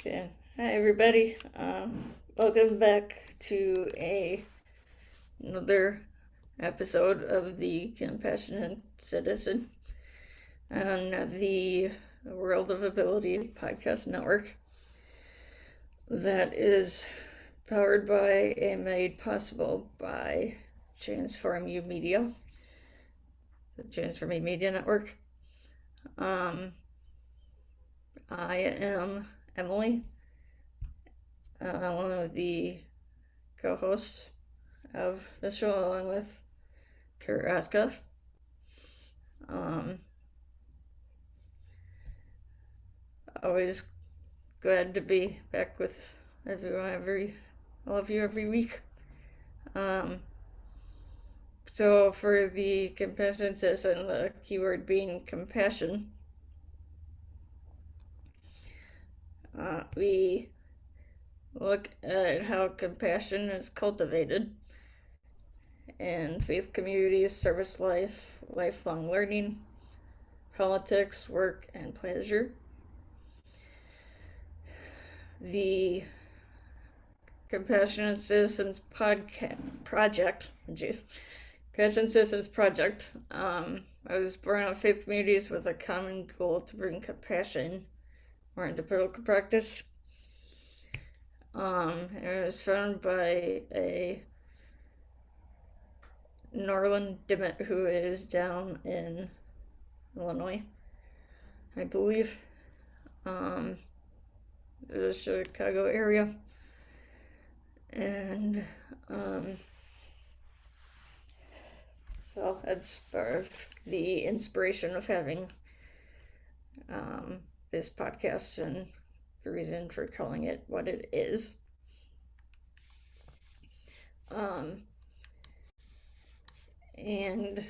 Okay. Hi, everybody. Welcome back to another episode of the Compassionate Citizen on the World of Ability podcast network that is powered by and made possible by Transform You Media, the Transform You Media Network. I am Emily, one of the co-hosts of the show, along with Kurt Raska. Always glad to be back with everyone, all of you every week. So for the compassion citizen, the keyword being compassion, we look at how compassion is cultivated in faith communities, service life, lifelong learning, politics, work, and pleasure. The Compassionate Citizens Project. Compassionate Citizens Project. I was born out of faith communities with a common goal to bring compassion more into political practice. It was founded by a Norland Dimmitt, who is down in Illinois, I believe. The Chicago area. And so that's part of the inspiration of having this podcast and the reason for calling it what it is. And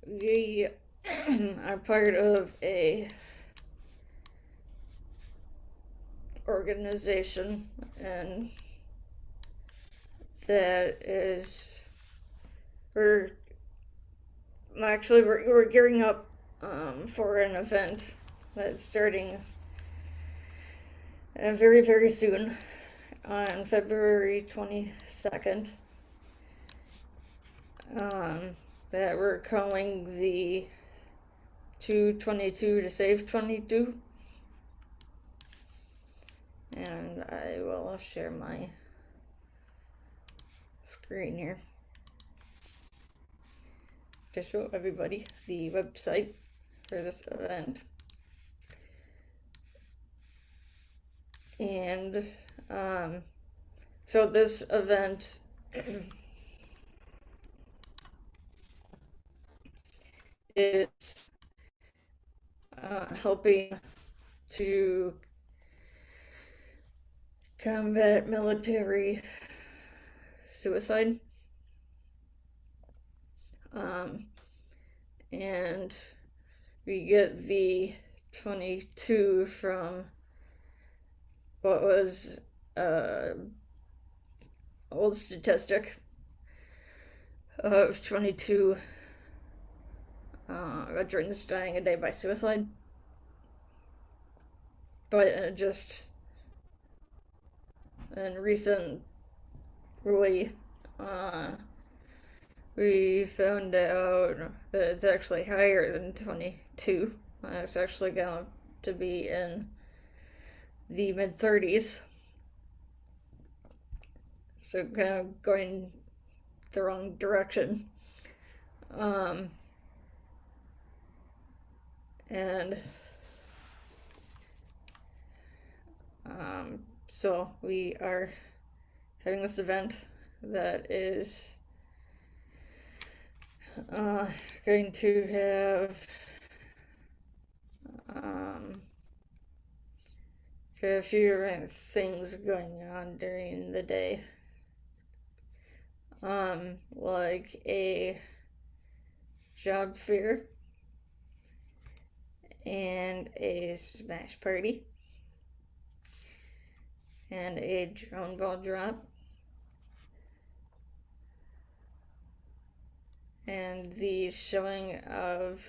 we are part of a organization, and that is we're gearing up for an event that's starting very, very soon on February 22nd, that we're calling the 222 to Save 22. And I will share my screen here to show everybody the website for this event. And so this event is helping to combat military suicide. And we get the 22 from what was old statistic of 22 veterans dying a day by suicide. But just in recently, we found out that it's actually higher than 22. It's actually going to be in the mid-30s. So kind of going the wrong direction. So we are having this event that is going to have a few different things going on during the day, like a job fair and a smash party and a drone ball drop and the showing of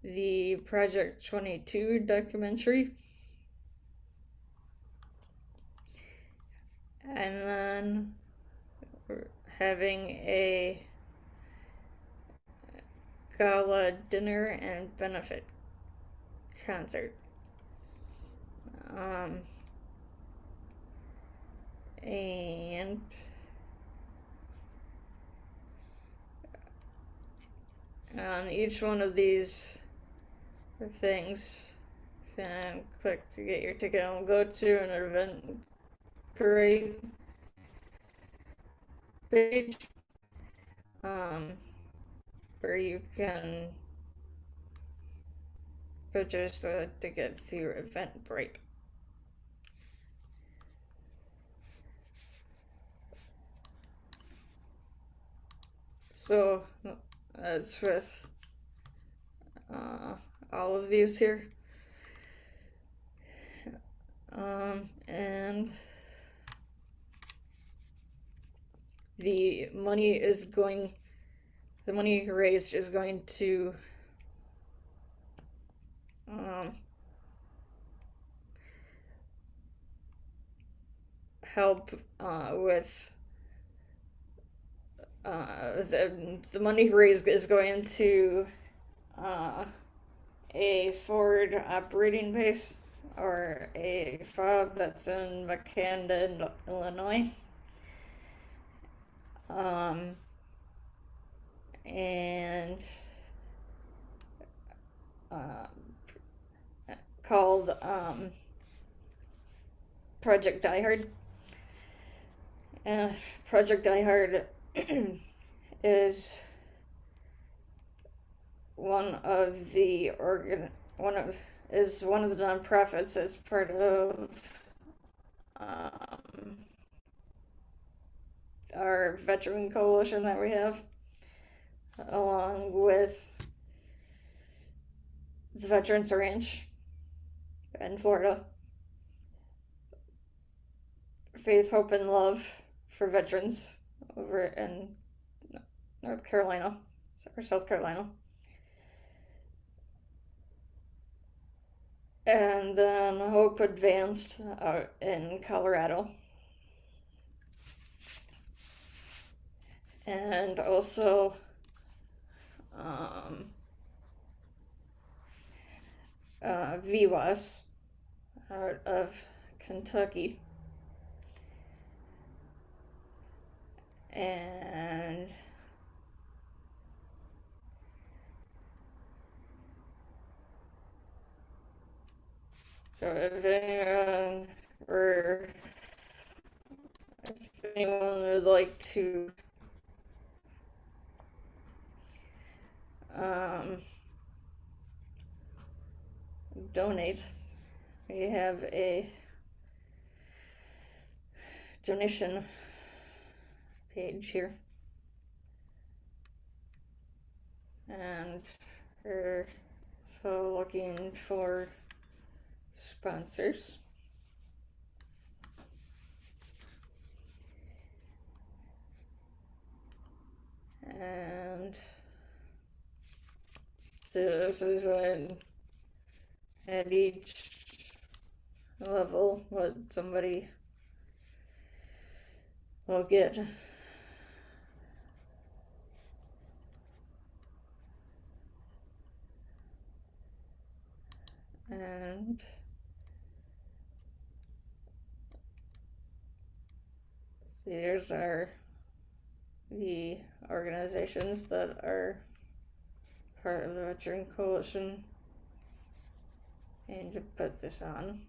the Project 22 documentary. and then having a gala dinner and benefit concert. And on each one of these things, and click to get your ticket, and we'll go to an event parade page, where you can purchase the ticket through Eventbrite. So that's with all of these here. And the money raised is going to help with the money raised is going to a forward operating base, or a FOB that's in McCandon, Illinois. And called Project Die Hard. Project Die Hard is one of the nonprofits as part of our veteran coalition that we have, along with the Veterans Ranch in Florida, Faith, Hope, and Love for Veterans over in North Carolina or South Carolina, and then Hope Advanced out in Colorado, and also VWAS out of Kentucky, and so if anyone would like to donate, we have a donation page here, and we're so looking for sponsors. And so this is what at each level what somebody will get. And see, here's the organizations that are part of the Veteran Coalition. And to put this on,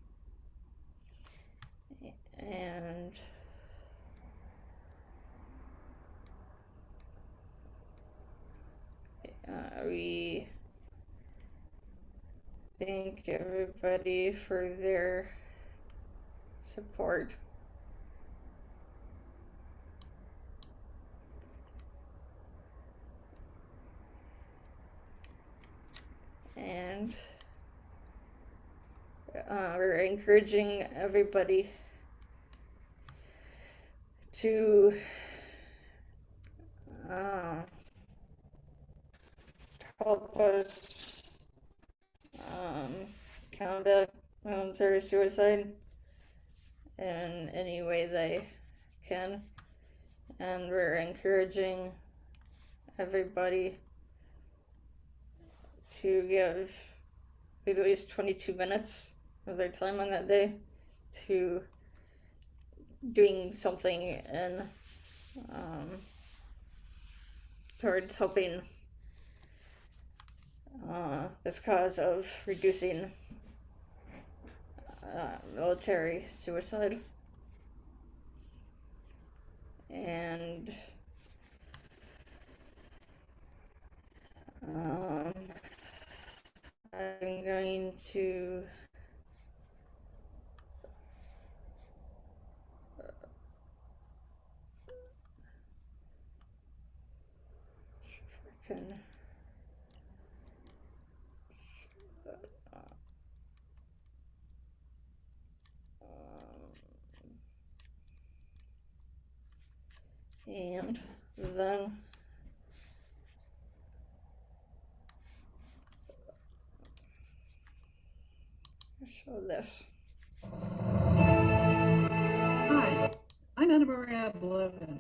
and we thank everybody for their support. And we're encouraging everybody to help us combat voluntary suicide in any way they can, and we're encouraging everybody to give at least 22 minutes of their time on that day to doing something in towards helping this cause of reducing military suicide. And I'm going to see if I can and then show this. Hi, I'm Anna Maria Blevin,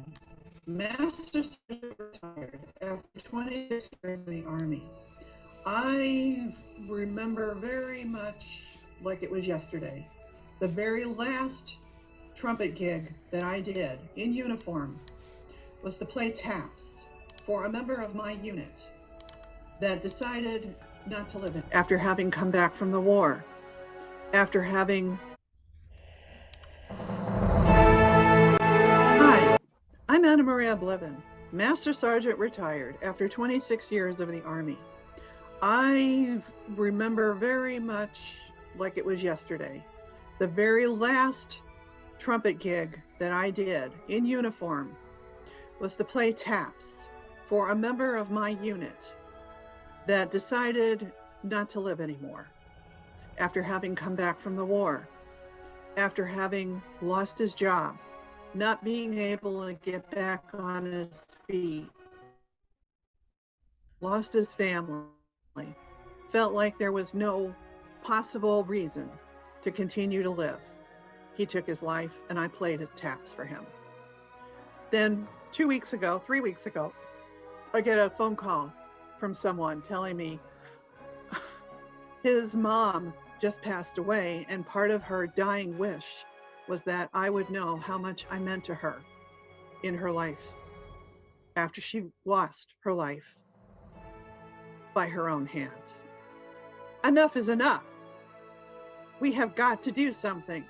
Master Sergeant retired after 26 years in the Army. I remember very much like it was yesterday, the very last trumpet gig that I did in uniform was to play taps for a member of my unit that decided not to live it after having come back from the war, after having... Hi, I'm Anna Maria Blevin, Master Sergeant retired after 26 years of the Army. I remember very much like it was yesterday, the very last trumpet gig that I did in uniform was to play taps for a member of my unit that decided not to live anymore after having come back from the war, after having lost his job, not being able to get back on his feet, lost his family, felt like there was no possible reason to continue to live. He took his life, and I played taps for him. Then 3 weeks ago, I get a phone call from someone telling me his mom just passed away, and part of her dying wish was that I would know how much I meant to her in her life after she lost her life by her own hands. Enough is enough. We have got to do something,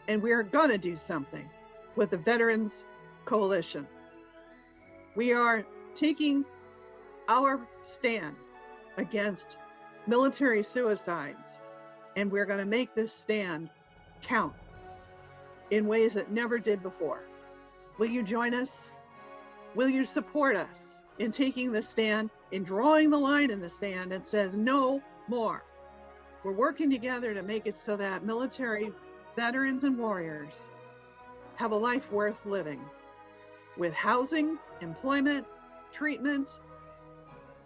and we are gonna do something with the Veterans Coalition. We are taking our stand against military suicides, and we're gonna make this stand count in ways that never did before. Will you join us? Will you support us in taking the stand, in drawing the line in the sand that says no more? We're working together to make it so that military veterans and warriors have a life worth living, with housing, employment, treatment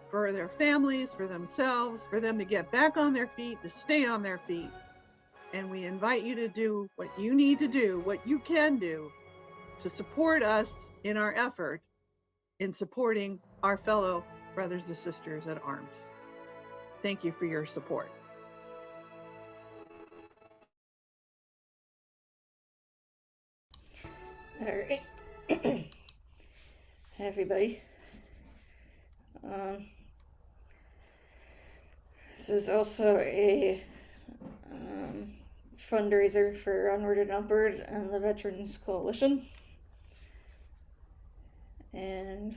for their families, for themselves, for them to get back on their feet, to stay on their feet. And we invite you to do what you need to do, what you can do to support us in our effort in supporting our fellow brothers and sisters at arms. Thank you for your support. All right. Hi, everybody. This is also a fundraiser for Onward and Upward and the Veterans Coalition. And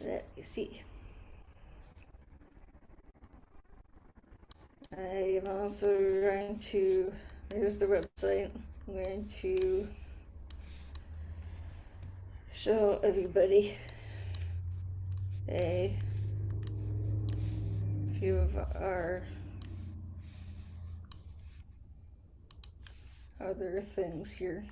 let me see. I am also going to, here's the website, I'm going to show everybody a few of our other things here.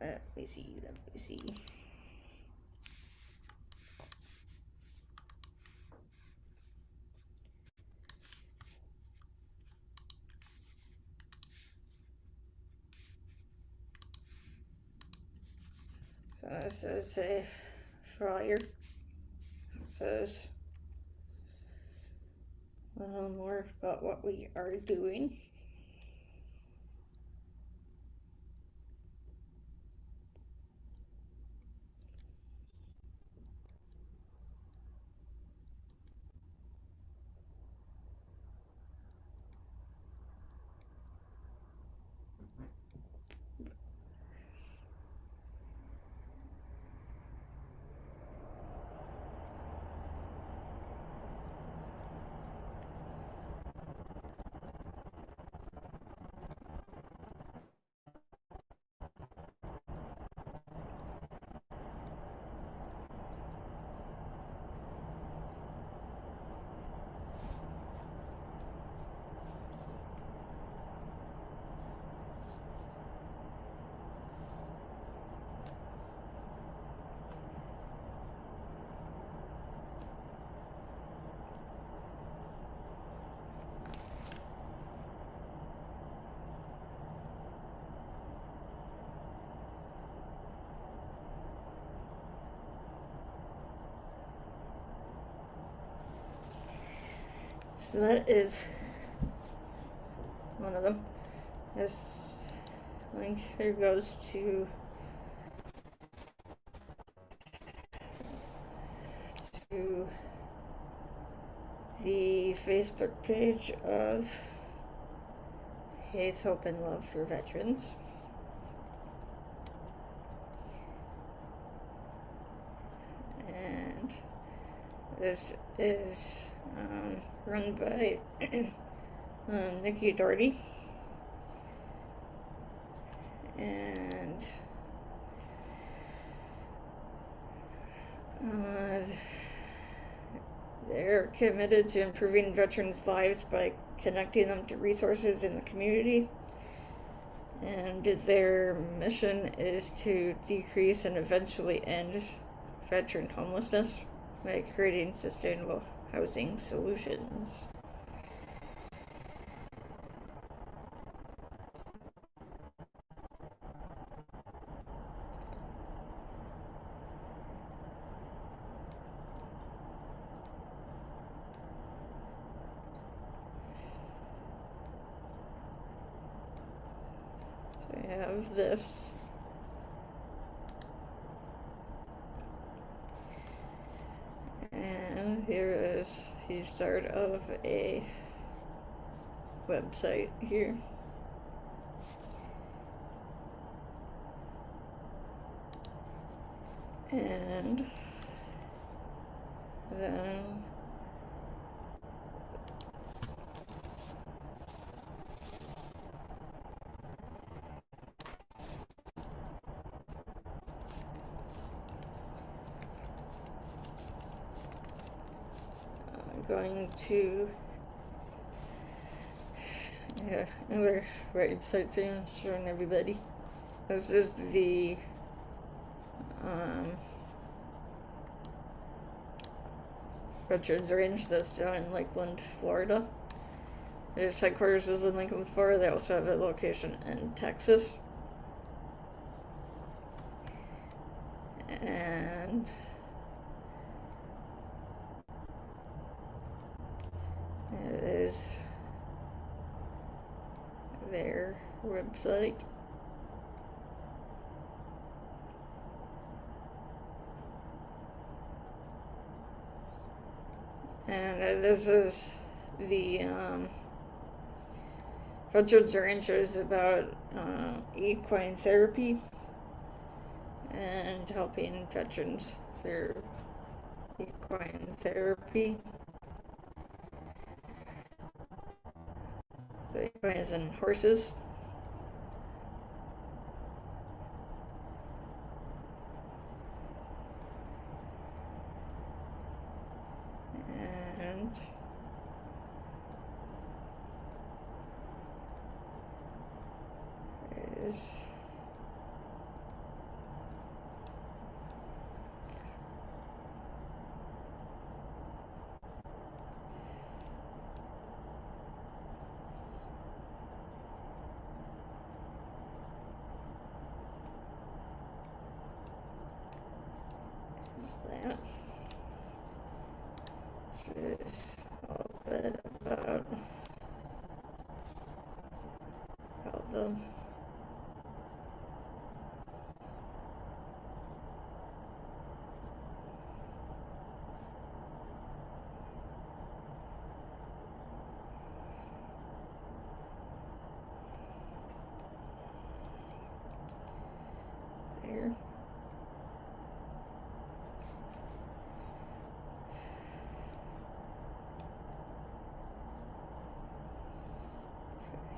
let me see. So this is a flyer. It says a little more about what we are doing. So that is one of them. This link here goes to the Facebook page of Faith, Hope, and Love for Veterans. And this is run by Nikki Doherty. And they're committed to improving veterans' lives by connecting them to resources in the community. And their mission is to decrease and eventually end veteran homelessness by creating sustainable housing solutions. So I have this. And here is the start of a website here. And then I'm going to another website so I'm showing everybody. This is the Veterans Range that's down in Lakeland, Florida. Their headquarters is in Lakeland, Florida. They also have a location in Texas. And it is their website. And this is the Veterans Ranch is about equine therapy and helping veterans through equine therapy. So equines and horses. And is that. Which is all bit about how the there.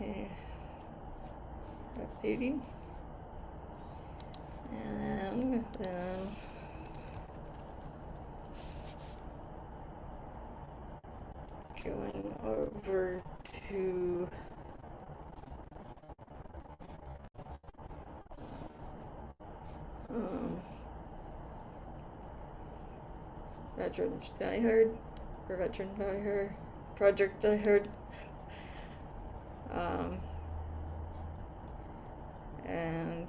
Okay. Updating. And then going over to Veterans Die Hard, or Veteran Die Hard, Project Die Hard, and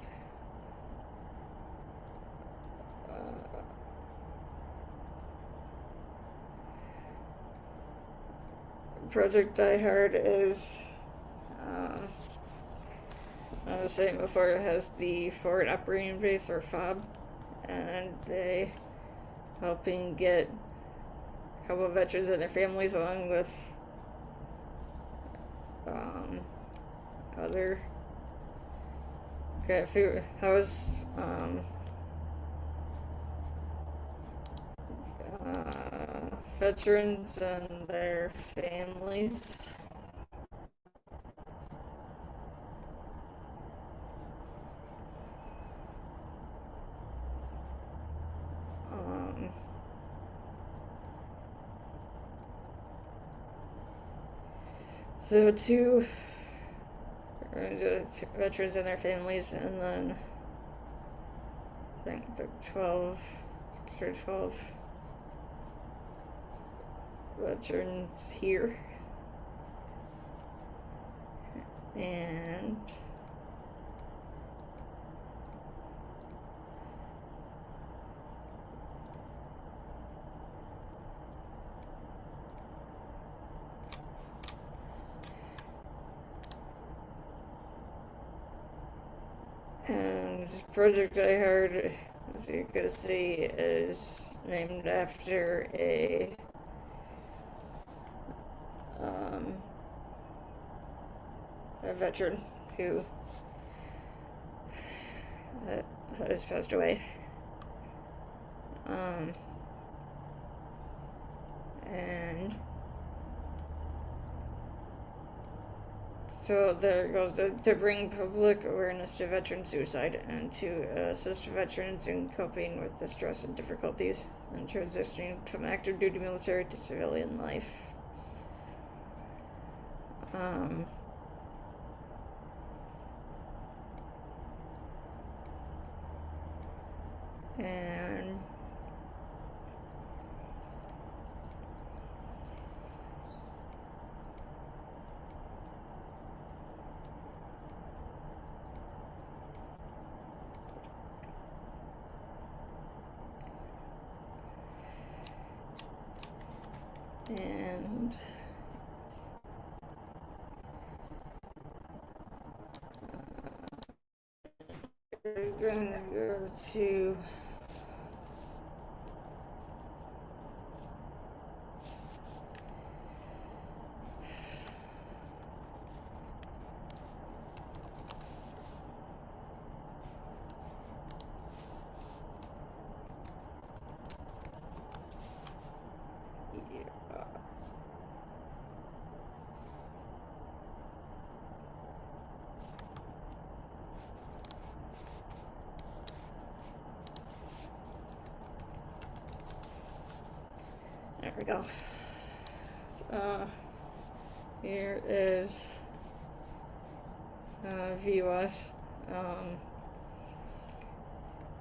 Project Die Hard is, I was saying before, it has the Forward Operating Base, or FOB, and they helping get a couple of veterans and their families, along with other. Okay, how is veterans and their families? So two veterans and their families, and then I think the 12 veterans here, and Project Die Hard, as you can see, is named after a veteran who has passed away. And so there goes to bring public awareness to veteran suicide and to assist veterans in coping with the stress and difficulties and transitioning from active duty military to civilian life. And we're gonna go to there we go. Here is VUS,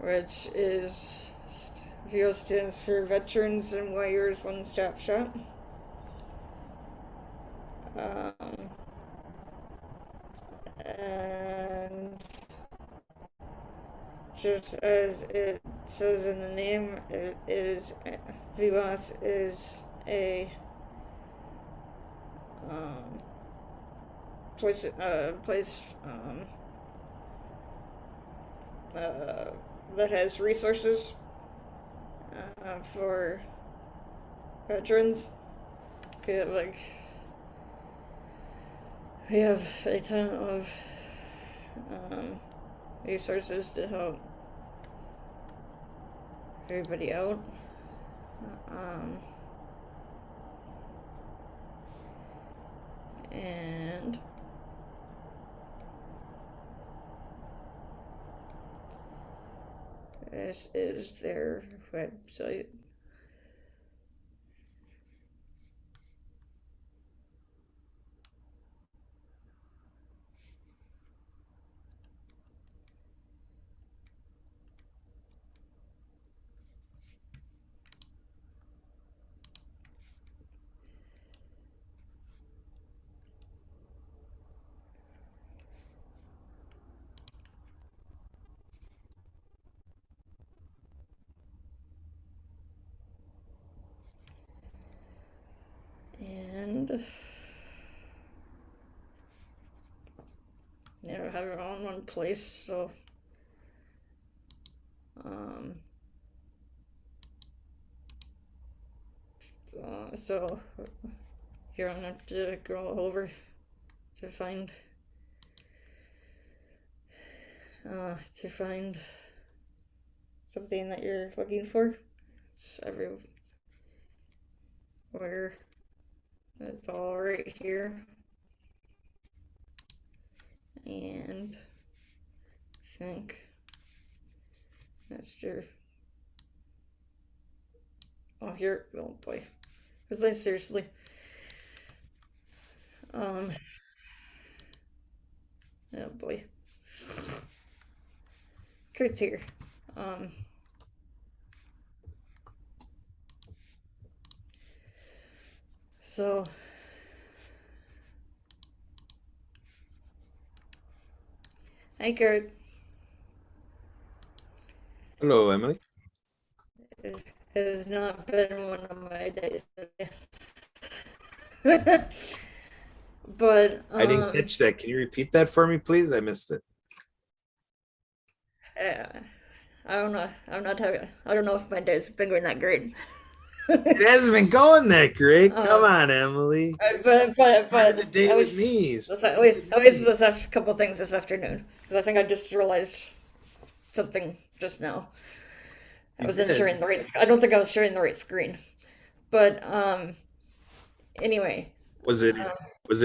which is VUS stands for Veterans and Warriors One Stop Shop. And just as it says in the name, it is VWAS is a place that has resources for veterans. Like we have a ton of resources to help everybody out. And this is their website. And you know, have it all in one place, so so you don't have to go all over to find something that you're looking for. It's everywhere. It's all right here. And I think that's your. Oh, here. Oh boy. Was I seriously? Oh boy. Kurt's here. So hi Kurt. Hello, Emily. It has not been one of my days today. But I didn't catch that. Can you repeat that for me, please? I missed it. I don't know. I don't know if my day's been going that great. It hasn't been going that great. Come on, Emily. But The day I with was me. at least a couple things this afternoon because I think I just realized something just now. I wasn't sharing the right. I don't think I was sharing the right screen, but anyway. Was it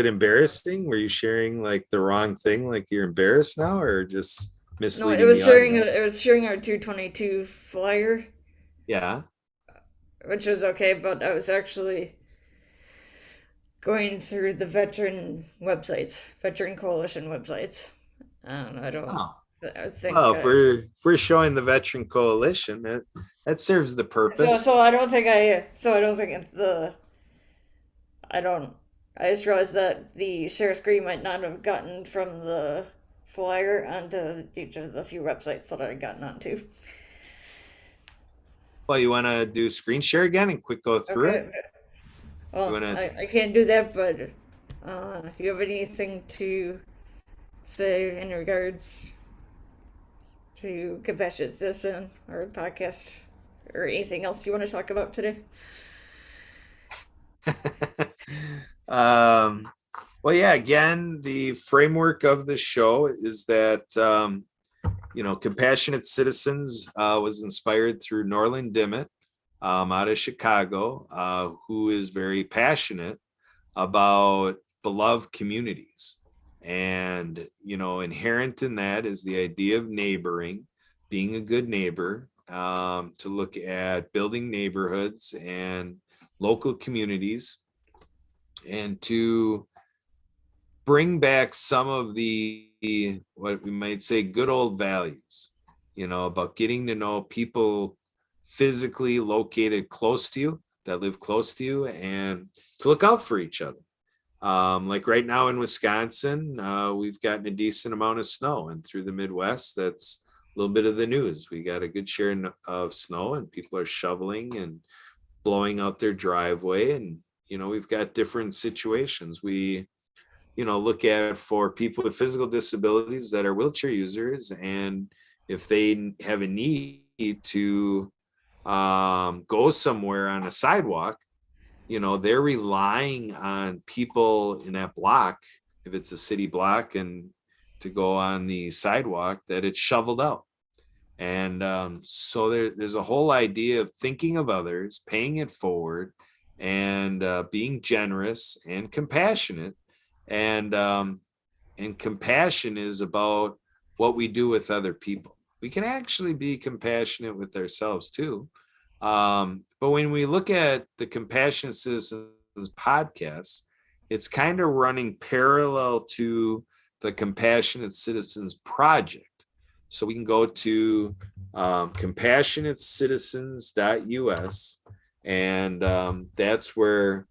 embarrassing? Were you sharing like the wrong thing? Like you're embarrassed now, or just No, misleading it was the sharing. audience? It was sharing our 222 flyer, Yeah. which was okay, but I was actually going through the veteran websites, veteran coalition websites, and I don't. Oh. I think. Well, if we're showing the Veteran Coalition, that serves the purpose. So I don't think I don't. I just realized that the share screen might not have gotten from the flyer onto each of the few websites that I had gotten onto. Well, you want to do screen share again and quick go through it? Well, I can't do that, but do you have anything to say in regards to Compassionate Citizen or the podcast or anything else you want to talk about today? Well, yeah, again, the framework of the show is that, Compassionate Citizens was inspired through Norland Dimmitt out of Chicago, who is very passionate about beloved communities. And, inherent in that is the idea of neighboring, being a good neighbor, to look at building neighborhoods and local communities, and to bring back some of the, what we might say, good old values, about getting to know people physically located close to you, that live close to you, and to look out for each other. Like right now in Wisconsin, we've gotten a decent amount of snow, and through the Midwest, that's little bit of the news. We got a good share of snow, and people are shoveling and blowing out their driveway. And, we've got different situations. We, look at for people with physical disabilities that are wheelchair users. And if they have a need to go somewhere on a sidewalk, they're relying on people in that block, if it's a city block, and to go on the sidewalk, that it's shoveled out. And so there's a whole idea of thinking of others, paying it forward, and being generous and compassionate. And compassion is about what we do with other people. We can actually be compassionate with ourselves too. But when we look at the Compassionate Citizens podcast, it's kind of running parallel to the Compassionate Citizens Project. So we can go to compassionatecitizens.us, and that's where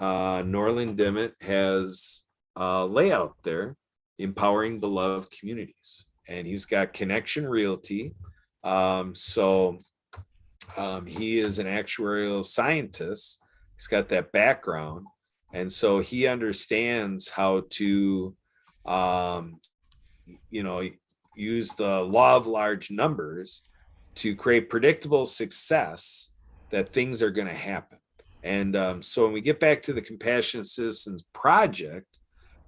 Norland Dimmitt has a layout there, empowering beloved communities. And he's got Connection Realty. He is an actuarial scientist. He's got that background. And so he understands how to, use the law of large numbers to create predictable success, that things are going to happen. And so when we get back to the Compassionate Citizens Project,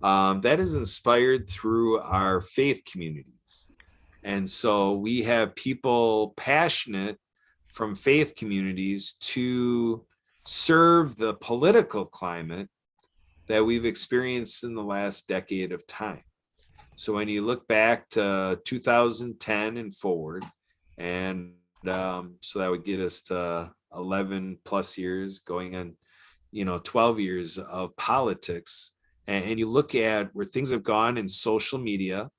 that is inspired through our faith communities. And so we have people passionate from faith communities to serve the political climate that we've experienced in the last decade of time. So when you look back to 2010 and forward, and so that would get us to 11 plus years, going on, 12 years of politics. And you look at where things have gone in social media,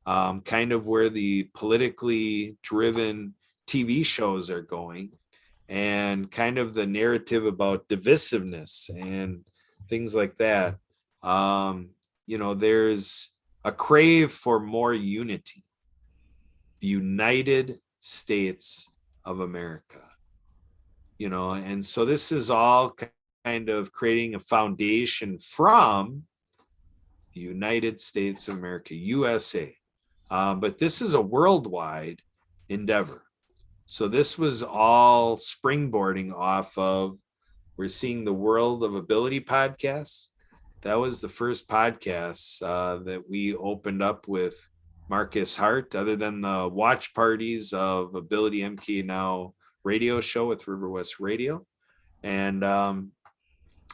kind of where the politically driven TV shows are going, and kind of the narrative about divisiveness and things like that. There's a crave for more unity. The United States of America, and so this is all kind of creating a foundation from the United States of America, USA. But this is a worldwide endeavor. So this was all springboarding off of, we're seeing the World of Ability podcast. That was the first podcast that we opened up with Marcus Hart, other than the watch parties of Ability MK Now radio show with River West Radio. And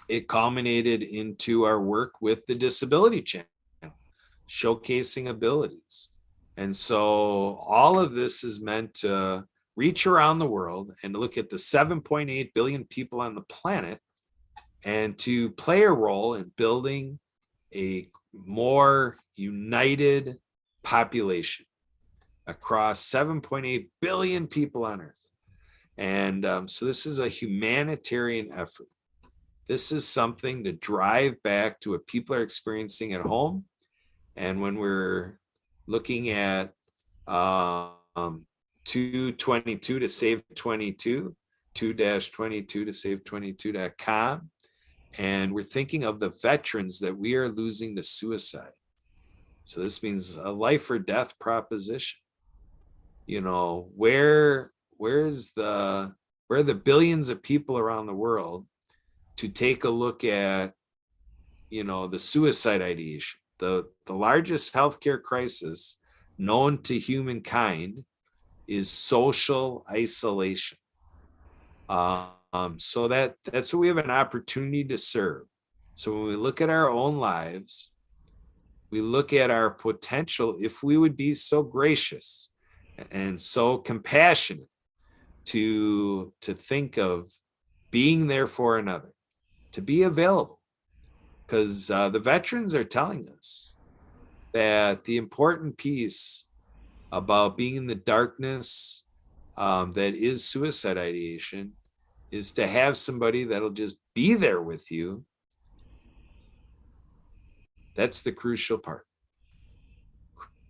it culminated into our work with the Disability Channel, showcasing abilities. And so all of this is meant to reach around the world and look at the 7.8 billion people on the planet, and to play a role in building a more united population across 7.8 billion people on Earth. And so this is a humanitarian effort. This is something to drive back to what people are experiencing at home. And when we're looking at 222 to save 22, 2-22 to save 22.com. And we're thinking of the veterans that we are losing to suicide. So this means a life or death proposition. Where are the billions of people around the world to take a look at, the suicide ideation, the largest healthcare crisis known to humankind is social isolation. So that's what we have an opportunity to serve. So when we look at our own lives, we look at our potential, if we would be so gracious and so compassionate to think of being there for another, to be available. Because the veterans are telling us that the important piece about being in the darkness that is suicide ideation is to have somebody that'll just be there with you. That's the crucial part.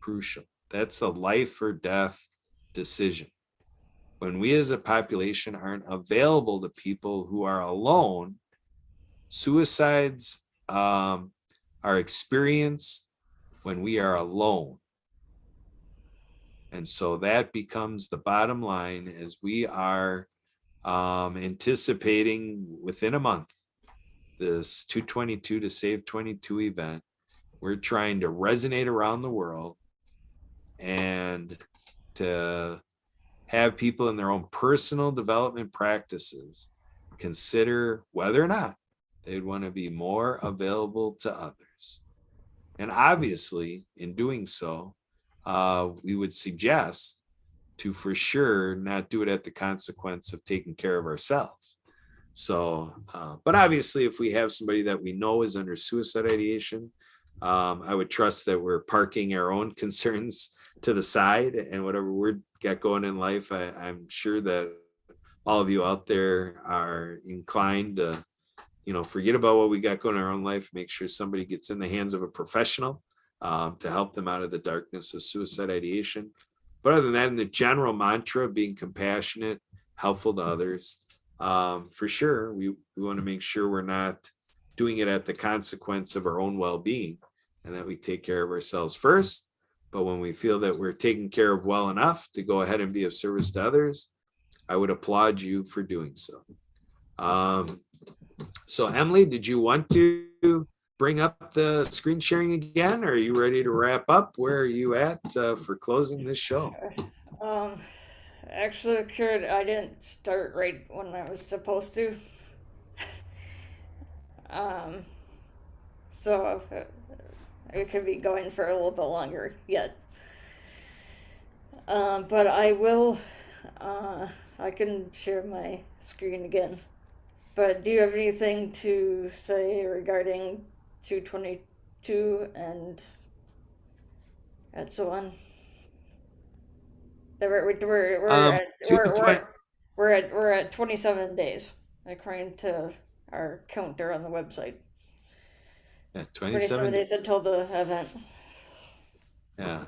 Crucial. That's a life or death decision. When we as a population aren't available to people who are alone, suicides are experienced when we are alone. And so that becomes the bottom line as we are anticipating within a month this 222 to Save 22 event. We're trying to resonate around the world and to have people in their own personal development practices consider whether or not they'd want to be more available to others. And obviously, in doing so, we would suggest to for sure not do it at the consequence of taking care of ourselves. So, but obviously, if we have somebody that we know is under suicide ideation, I would trust that we're parking our own concerns to the side, and whatever we're got going in life, I'm sure that all of you out there are inclined to, forget about what we got going in our own life, make sure somebody gets in the hands of a professional to help them out of the darkness of suicide ideation. But other than that, in the general mantra of being compassionate, helpful to others, for sure, we want to make sure we're not doing it at the consequence of our own well-being, and that we take care of ourselves first. But when we feel that we're taken care of well enough to go ahead and be of service to others, I would applaud you for doing so. So Emily, did you want to bring up the screen sharing again? Or are you ready to wrap up? Where are you at for closing this show? Actually, Kurt, I didn't start right when I was supposed to. So it could be going for a little bit longer yet. But I will, I can share my screen again. But do you have anything to say regarding 222 and so on? We're at 27 days according to our counter on the website. Yeah, 27 days until the event. Yeah.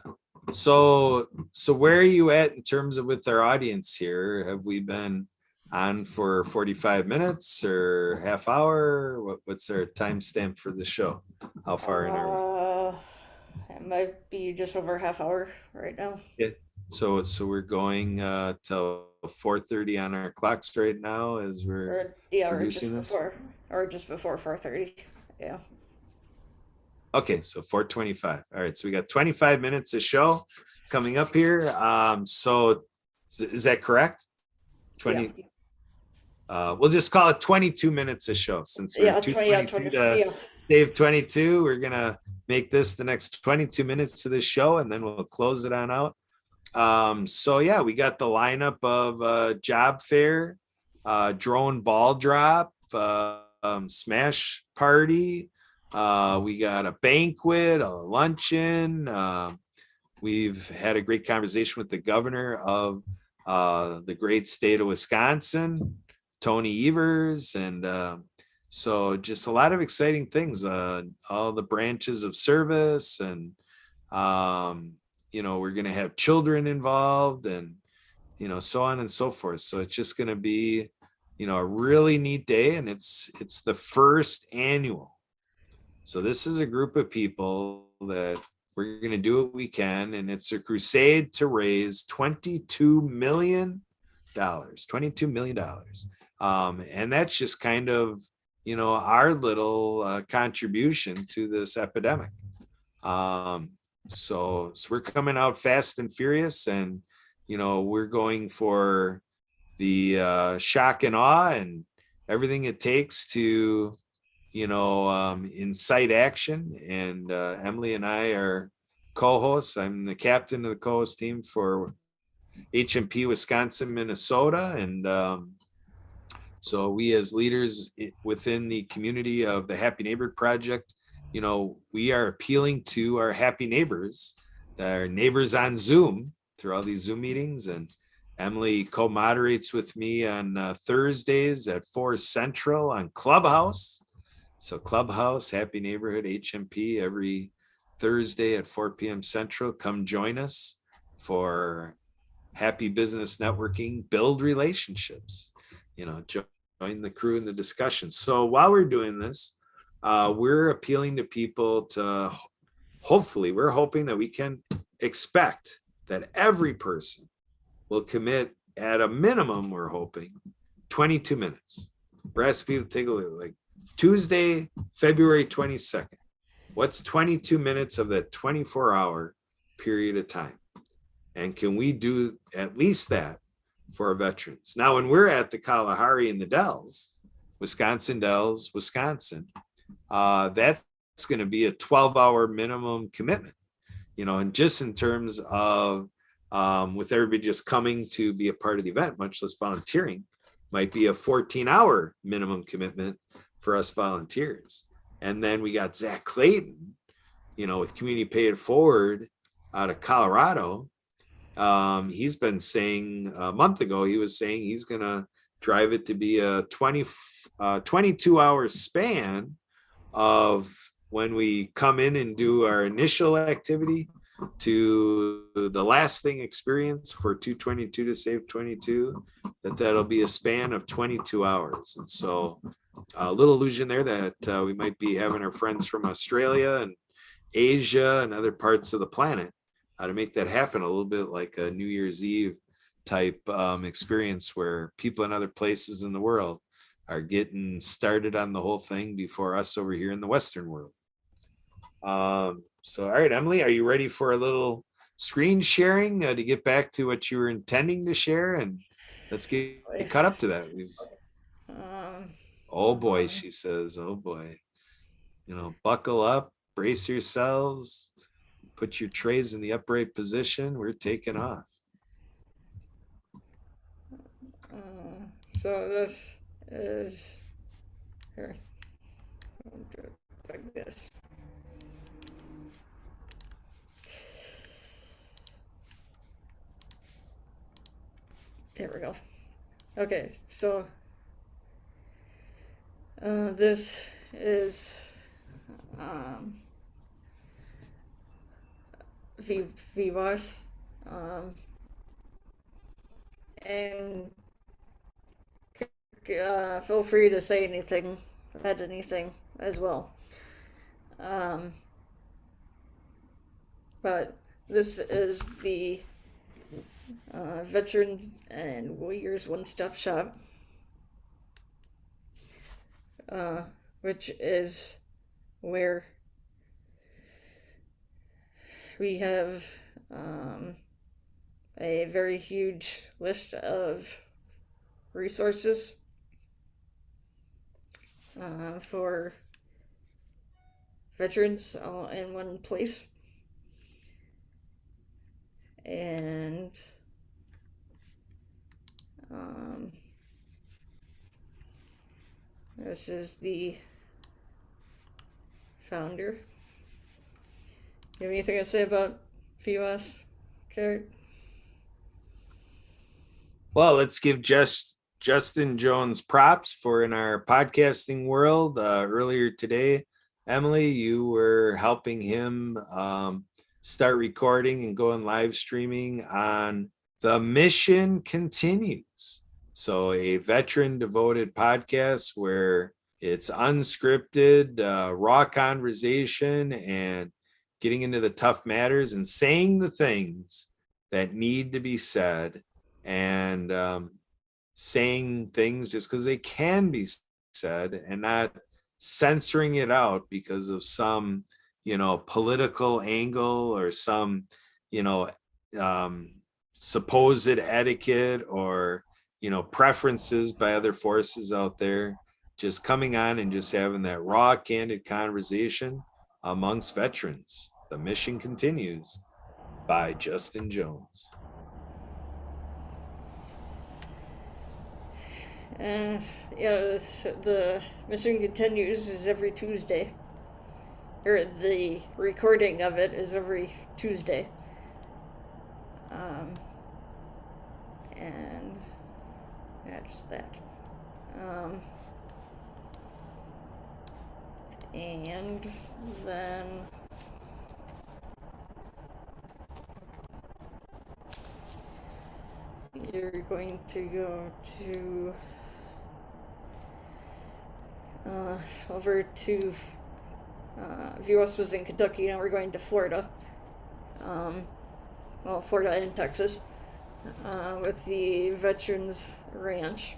So where are you at in terms of with our audience here? Have we been on for 45 minutes or half hour? What's our timestamp for the show? How far in are we? It might be just over half hour right now. Yeah. So we're going till 4:30 on our clocks right now as we're producing this. Just before 4:30. Yeah. Okay, so 4:25. All right, so we got 25 minutes of show coming up here. So is that correct? 20. Yeah. We'll just call it 22 minutes of show since we're 222 to Save 22. We're gonna make this the next 22 minutes of this show, and then we'll close it on out. So yeah, we got the lineup of job fair, drone ball drop, smash party. We got a banquet, a luncheon. We've had a great conversation with the governor of the great state of Wisconsin, Tony Evers. And so just a lot of exciting things, all the branches of service. And, we're going to have children involved and, so on and so forth. So it's just going to be, a really neat day. And it's the first annual. So this is a group of people that we're going to do what we can, and it's a crusade to raise $22 million. And that's just kind of, our little contribution to this epidemic. So we're coming out fast and furious, and, we're going for the shock and awe and everything it takes to incite action. And Emily and I are co-hosts. I'm the captain of the co-host team for HMP Wisconsin, Minnesota. And so we as leaders within the community of the Happy Neighborhood Project, we are appealing to our happy neighbors, our neighbors on Zoom through all these Zoom meetings. And Emily co-moderates with me on Thursdays at 4 Central on Clubhouse. So Clubhouse, Happy Neighborhood, HMP, every Thursday at 4 p.m. Central. Come join us for happy business networking, build relationships, join the crew in the discussion. So while we're doing this, we're appealing to people to we're hoping that we can expect that every person will commit at a minimum, we're hoping 22 minutes. We're asking people to take a look, like Tuesday, February 22nd. What's 22 minutes of that 24-hour period of time? And can we do at least that for our veterans? Now, when we're at the Kalahari in the Dells, Wisconsin Dells, Wisconsin, that's going to be a 12-hour minimum commitment, and just in terms of with everybody just coming to be a part of the event, much less volunteering, might be a 14-hour minimum commitment for us volunteers. And then we got Zach Clayton, with Community Pay It Forward out of Colorado. He's been saying a month ago, he was saying he's going to drive it to be a 22-hour span of when we come in and do our initial activity to the lasting experience for 222 to Save 22, that'll be a span of 22 hours. And so a little illusion there that we might be having our friends from Australia and Asia and other parts of the planet to make that happen, a little bit like a New Year's Eve type experience where people in other places in the world are getting started on the whole thing before us over here in the Western world. So, all right, Emily, are you ready for a little screen sharing to get back to what you were intending to share? And let's get caught up to that. Oh boy, she says, oh boy, buckle up, brace yourselves, put your trays in the upright position. We're taking off. So this is here. I'll do it like this. There we go. Okay, so this is VBOS, and feel free to say anything, add anything as well. But this is the Veterans and Warriors One-Stop Shop, which is where we have a very huge list of resources for veterans all in one place. And this is the founder. You have anything to say about VBOS, Kurt? Well, let's give Justin Jones props for in our podcasting world. Earlier today, Emily, you were helping him start recording and going live streaming on The Mission Continues. So a veteran devoted podcast where it's unscripted, raw conversation and getting into the tough matters and saying the things that need to be said, and saying things just because they can be said and not censoring it out because of some political angle or some supposed etiquette or preferences by other forces out there. Just coming on and just having that raw, candid conversation amongst veterans. The Mission Continues by Justin Jones. The Mission Continues is every Tuesday, or the recording of it is every Tuesday. And that's that. And then you're going to go to over to VOS was in Kentucky. Now we're going to Florida. Florida and Texas, with the Veterans Ranch,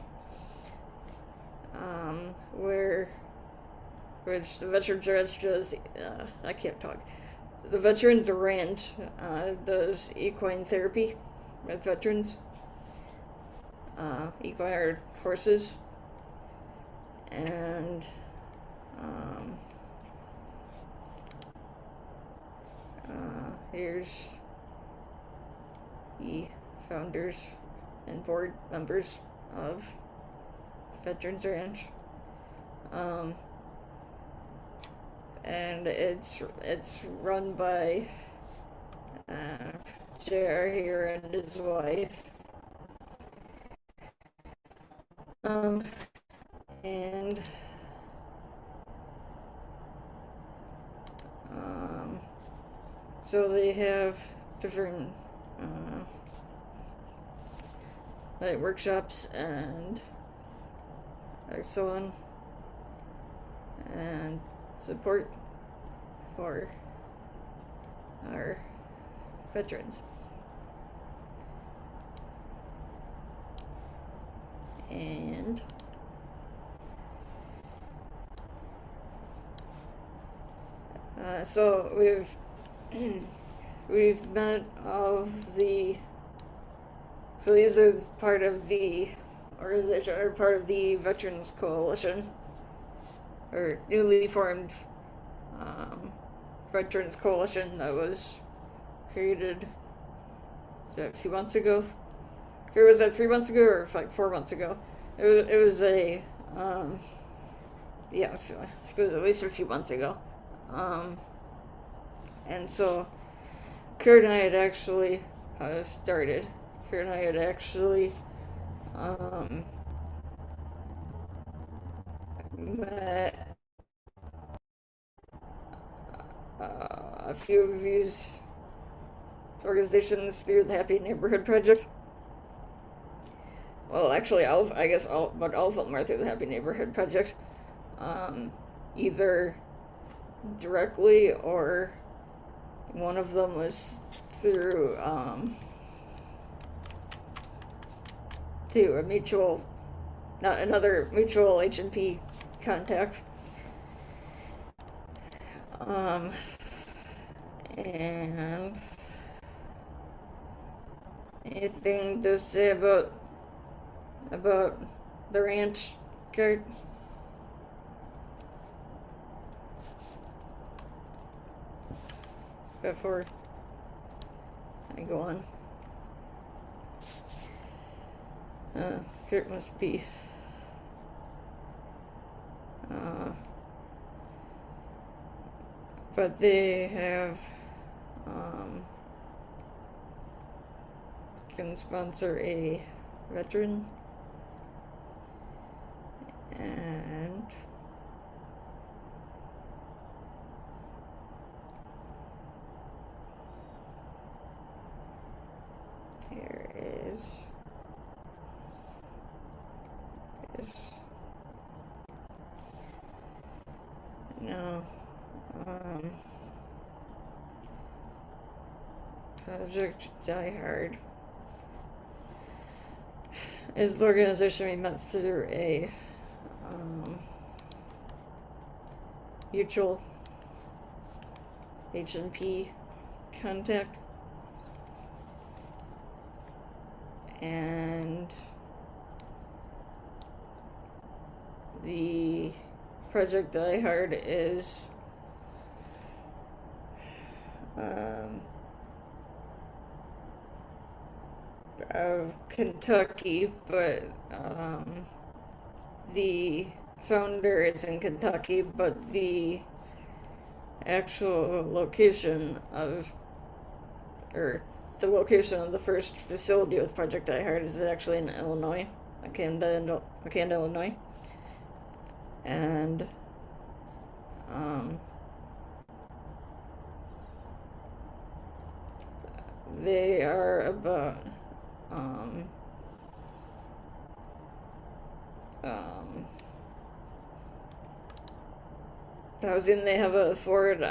which the Veterans Ranch does. I can't talk. The Veterans Ranch does equine therapy with veterans, equine horses, and here's the founders and board members of Veterans Ranch. And it's run by JR here and his wife. And so they have different like workshops and so on, and support for our veterans. And so we've met all of the, so these are part of the organization, or part of the Veterans Coalition, or newly formed Veterans Coalition that was created a few months ago. Or was that 3 months ago, or like 4 months ago? It was a yeah, it was at least a few months ago. And so Kurt and I had actually started. Kurt and I had actually met a few of these organizations through the Happy Neighborhood Project. Well, actually, all of them are through the Happy Neighborhood Project, either directly, or one of them was through to another mutual H&P contact. And anything to say about the ranch, Kurt? Before I go on. Kurt must be but they have can sponsor a veteran, and here is this. No. Project Die Hard is the organization we met through a mutual H&P contact, and the Project Die Hard is of Kentucky, but the founder is in Kentucky, but the actual location of, or the location of the first facility with Project Die Hard is actually in Illinois, Canada, Illinois. And they are about housing. They have a forward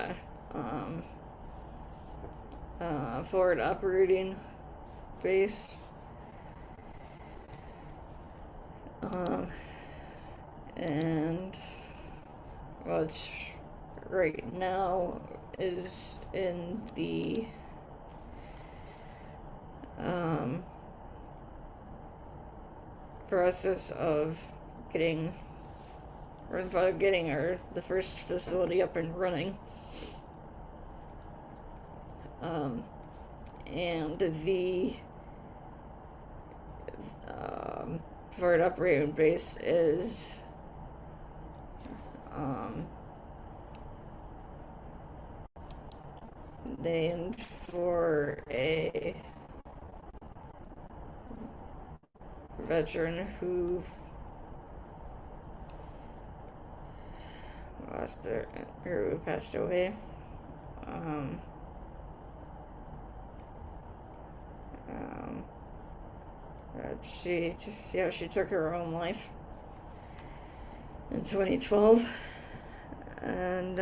operating base. And which right now is in the process of getting the first facility up and running. And the forward operating base is named for a veteran who who passed away. She took her own life in 2012, and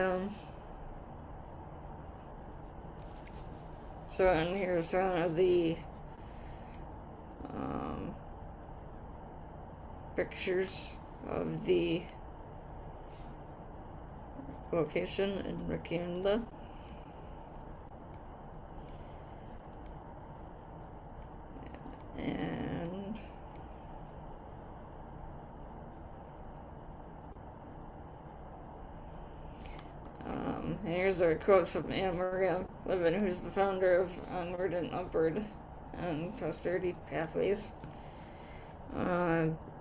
and here's one of the pictures of the location in Rakunda. And here's a quote from Anna Maria Levin, who's the founder of Onward and Upward and Prosperity Pathways.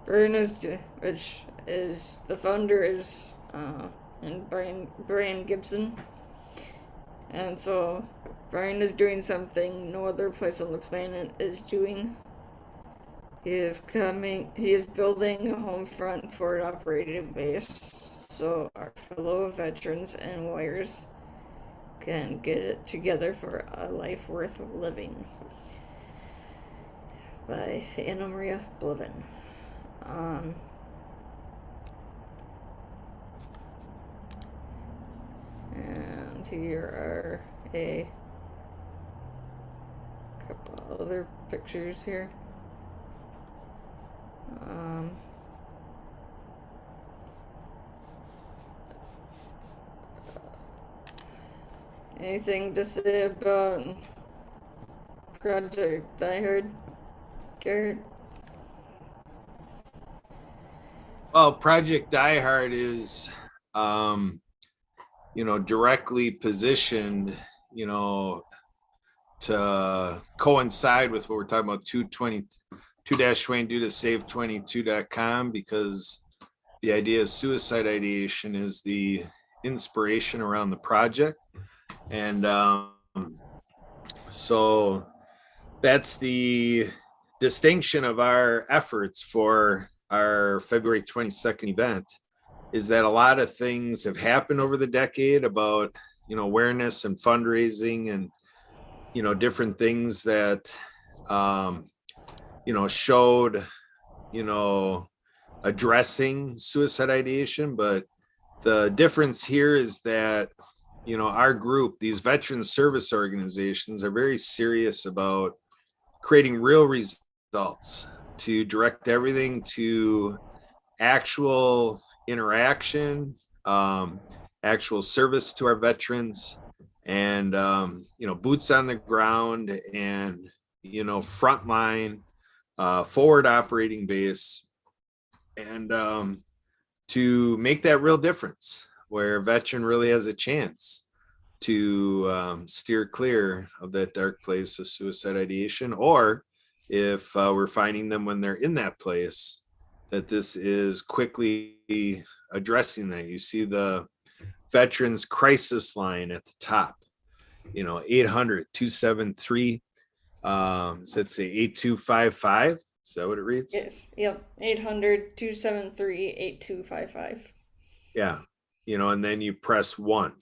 Which is the founder is and Brian Gibson. And so Brian is doing something no other place on the planet is doing. He is building a home front forward operating base so our fellow veterans and warriors can get it together for a life worth living. By Anna Maria Levin. And here are a couple other pictures here. Anything to say about Project Die Hard, Garrett? Well, Project Die Hard is, directly positioned, to coincide with what we're talking about 2-22 to save22.com, because the idea of suicide ideation is the inspiration around the project. And so that's the distinction of our efforts for our February 22nd event, is that a lot of things have happened over the decade about, awareness and fundraising and, different things that, showed, addressing suicide ideation. But the difference here is that, our group, these veteran service organizations, are very serious about creating real results, to direct everything to actual interaction, actual service to our veterans, and boots on the ground, and frontline, forward operating base, and to make that real difference where a veteran really has a chance to steer clear of that dark place of suicide ideation, or if we're finding them when they're in that place, that this is quickly addressing that. You see the Veterans Crisis Line at the top, 800-273, let's say 8255. Is that what it reads? Yes. Yep. 800-273-8255. Yeah. And then you press 1.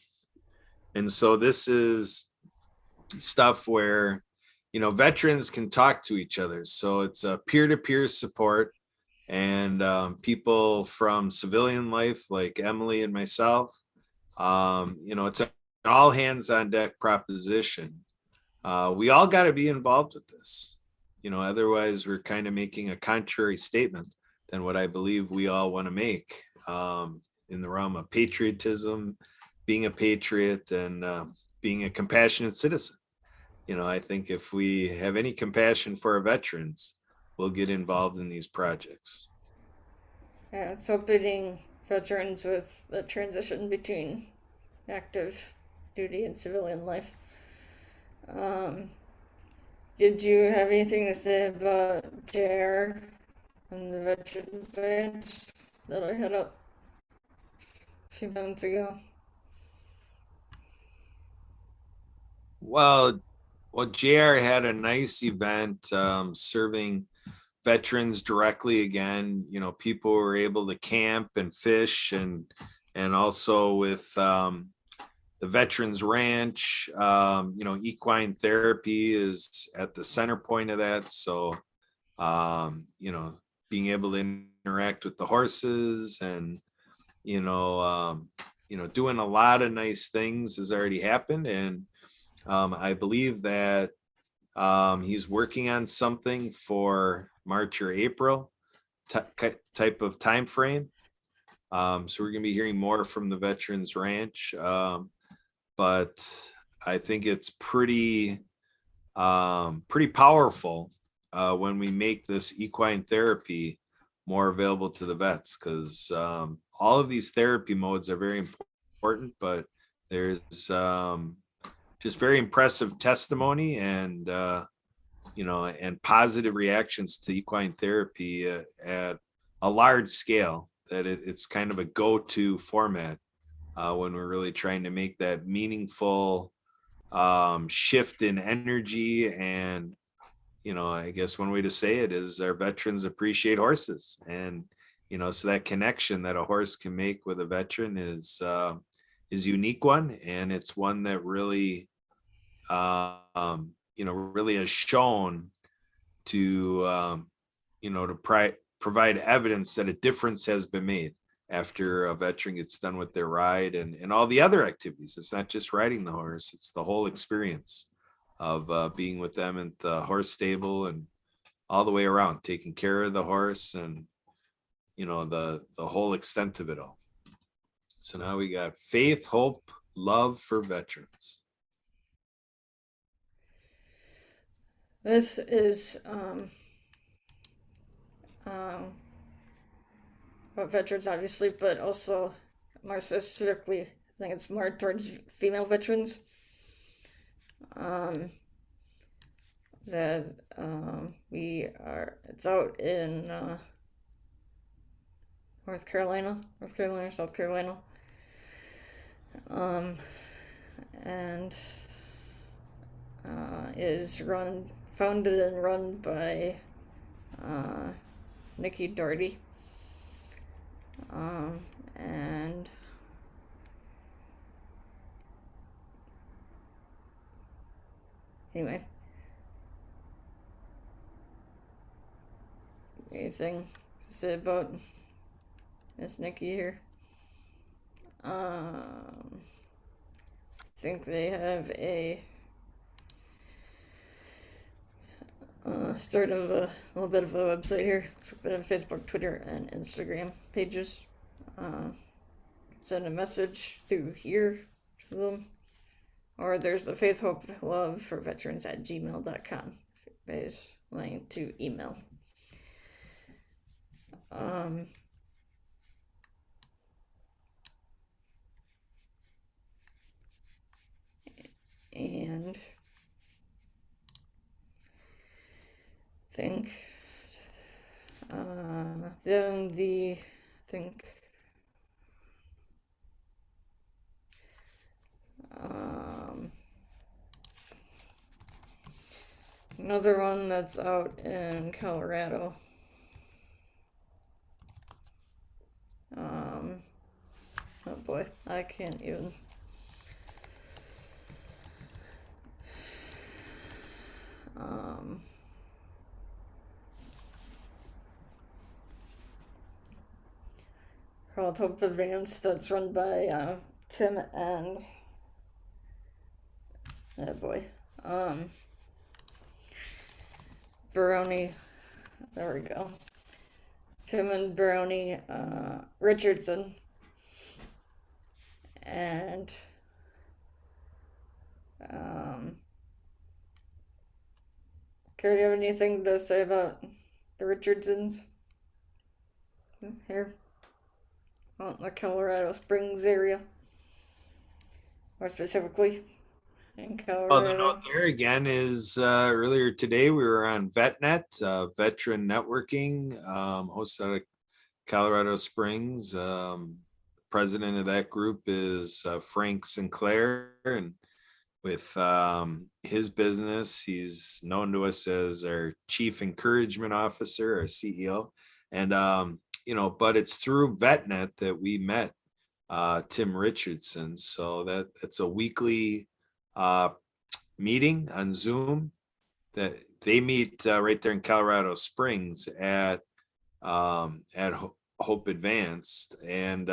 And so this is stuff where, veterans can talk to each other. So it's a peer-to-peer support. and people from civilian life like Emily and myself. It's an all hands on deck proposition. We all got to be involved with this. Otherwise we're kind of making a contrary statement than what I believe we all want to make, in the realm of patriotism, being a patriot, and being a compassionate citizen. I think if we have any compassion for our veterans, we'll get involved in these projects. Yeah, it's helping veterans with the transition between active duty and civilian life. Did you have anything to say about JR and the Veterans Ranch that I had up a few minutes ago? Well, JR had a nice event, serving veterans directly again. People were able to camp and fish, and also with the Veterans Ranch, equine therapy is at the center point of that. So, being able to interact with the horses and, doing a lot of nice things has already happened. And I believe that he's working on something for March or April type of time frame. So we're going to be hearing more from the Veterans Ranch. But I think it's pretty powerful when we make this equine therapy more available to the vets, because all of these therapy modes are very important, but there's just very impressive testimony and and positive reactions to equine therapy at a large scale, that it's kind of a go-to format when we're really trying to make that meaningful shift in energy. And I guess one way to say it is our veterans appreciate horses, and so that connection that a horse can make with a veteran is unique one, and it's one that really really has shown to provide evidence that a difference has been made after a veteran gets done with their ride and all the other activities. It's not just riding the horse, it's the whole experience of being with them at the horse stable and all the way around, taking care of the horse, and the whole extent of it all. So now we got faith, hope, love for veterans. This is about veterans, obviously, but also more specifically, I think it's more towards female veterans. It's out in North Carolina, South Carolina, and is founded and run by Nikki Doherty. And anyway, anything to say about Miss Nikki here? I think they have a start of a little bit of a website here. Looks like they have Facebook, Twitter, and Instagram pages. Send a message through here to them, or there's the Faith, Hope, Love for Veterans at gmail.com if anybody's wanting to email. And think then the think another one that's out in Colorado. Oh boy, I can't even. called Hope Advance that's run by Tim and oh boy, Baroni. There we go. Tim and Baroni Richardson. And Carrie, do you have anything to say about the Richardsons here? Well, the Colorado Springs area, more specifically in Well, the Colorado. note there again is earlier today we were on VetNet, Veteran Networking, hosted out of Colorado Springs. President of that group is Frank Sinclair, and with his business, he's known to us as our Chief Encouragement Officer, our CEO. And but it's through VetNet that we met Tim Richardson. So it's a weekly meeting on Zoom that they meet right there in Colorado Springs at Hope Advanced. And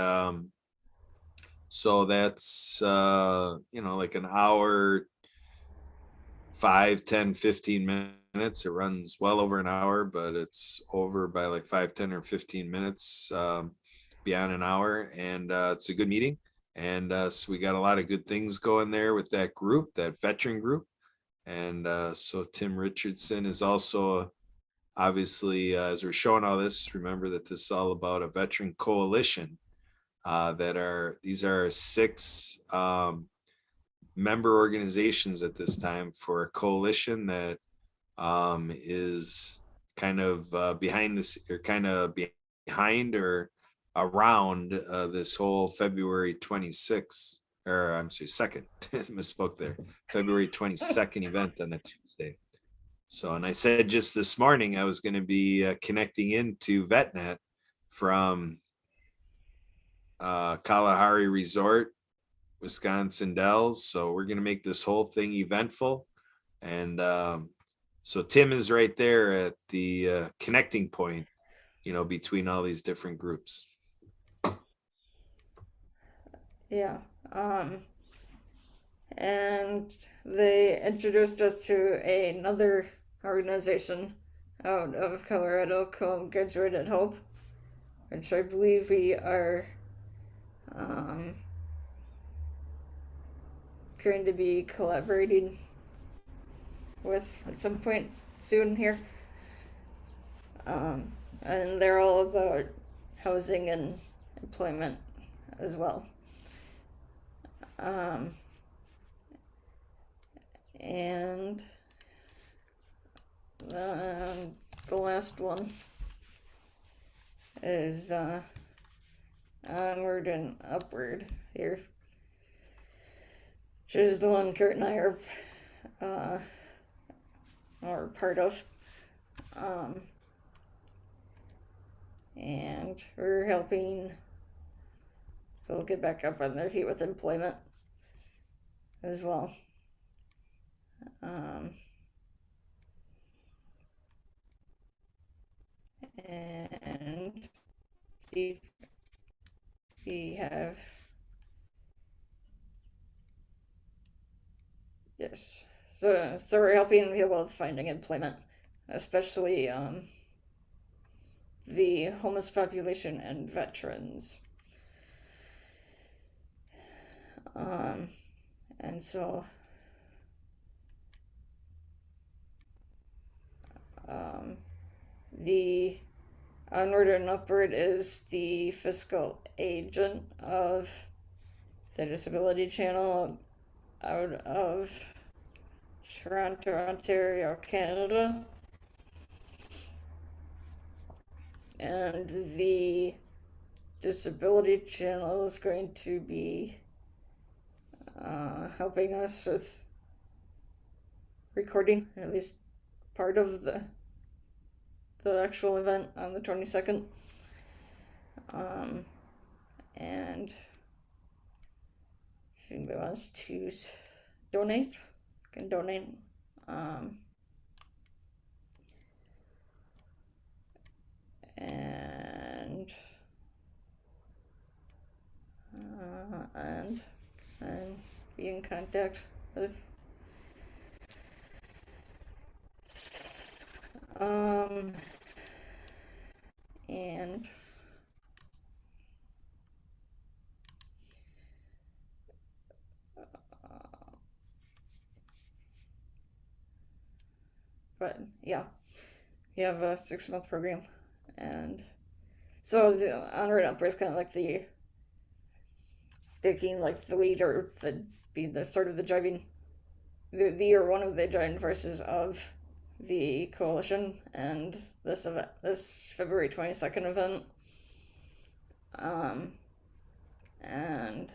so that's like an hour, 5, 10, 15 minutes. It runs well over an hour, but it's over by like 5, 10, or 15 minutes beyond an hour. And it's a good meeting. And so we got a lot of good things going there with that group, that veteran group. And so Tim Richardson is also obviously, as we're showing all this, remember that this is all about a veteran coalition. These are 6 member organizations at this time for a coalition that is kind of behind or around this whole February 26th, or I'm sorry, 2nd, misspoke there, February 22nd event on a Tuesday. So, and I said just this morning I was going to be connecting into VetNet from Kalahari Resort, Wisconsin Dells. So we're going to make this whole thing eventful. And so Tim is right there at the connecting point, between all these different groups. Yeah. And they introduced us to another organization out of Colorado called Graduated Hope, which I believe we are going to be collaborating with at some point soon here. And they're all about housing and employment as well. And the last one is Onward and Upward here, which is the one Kurt and I are part of. And we're helping people get back up on their feet with employment as well. And see if we have, yes, so we're helping people with finding employment, especially the homeless population and veterans. And so the Onward and Upward is the fiscal agent of the Disability Channel out of Toronto, Ontario, Canada. And the Disability Channel is going to be helping us with recording at least part of the actual event on the 22nd. And if anybody wants to donate, can donate. And contact with. And but yeah, you have a 6-month program, and so the Onward and Upward is kind of like the taking like the lead or the be the sort of the driving the or one of the driving forces of the coalition and this event, this February 22nd event. And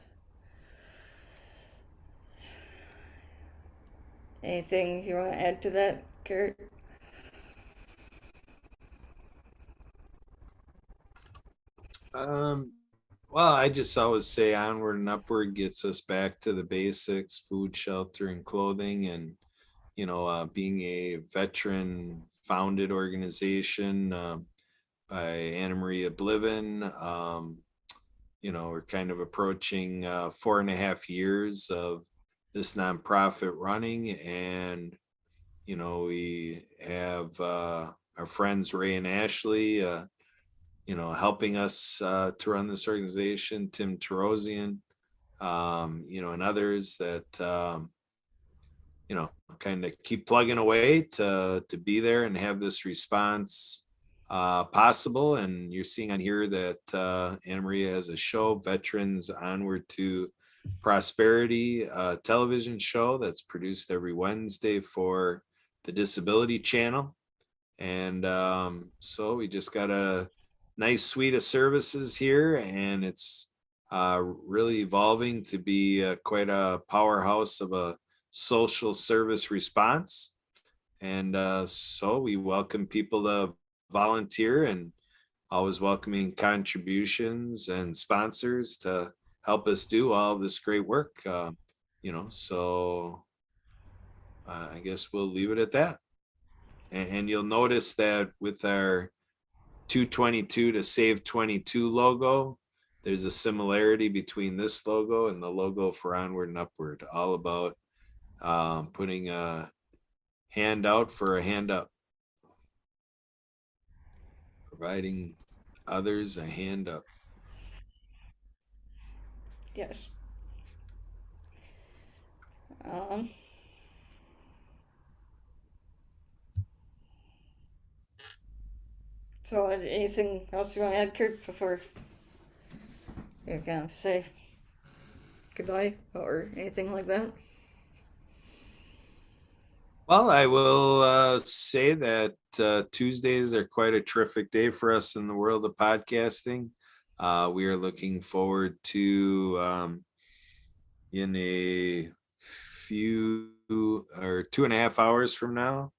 anything you want to add to that, Kurt? Well, I just always say Onward and Upward gets us back to the basics: food, shelter, and clothing. And, being a veteran founded organization by Anna Maria Bliven, we're kind of approaching 4.5 years of this nonprofit running. And, we have our friends Ray and Ashley, helping us to run this organization, Tim Terosian, and others that, kind of keep plugging away to be there and have this response possible. And you're seeing on here that Anna Maria has a show, Veterans Onward to Prosperity, television show that's produced every Wednesday for the Disability Channel. And so we just got a nice suite of services here, and it's really evolving to be quite a powerhouse of a social service response. And so we welcome people to volunteer, and always welcoming contributions and sponsors to help us do all this great work. So I guess we'll leave it at that. And you'll notice that with our 222 to Save 22 logo, there's a similarity between this logo and the logo for Onward and Upward, all about putting a hand out for a hand up, providing others a hand up. Yes. So anything else you want to add, Kurt, before you're gonna say goodbye or anything like that? Well, I will say that Tuesdays are quite a terrific day for us in the world of podcasting. We are looking forward to, in a few or 2.5 hours from now,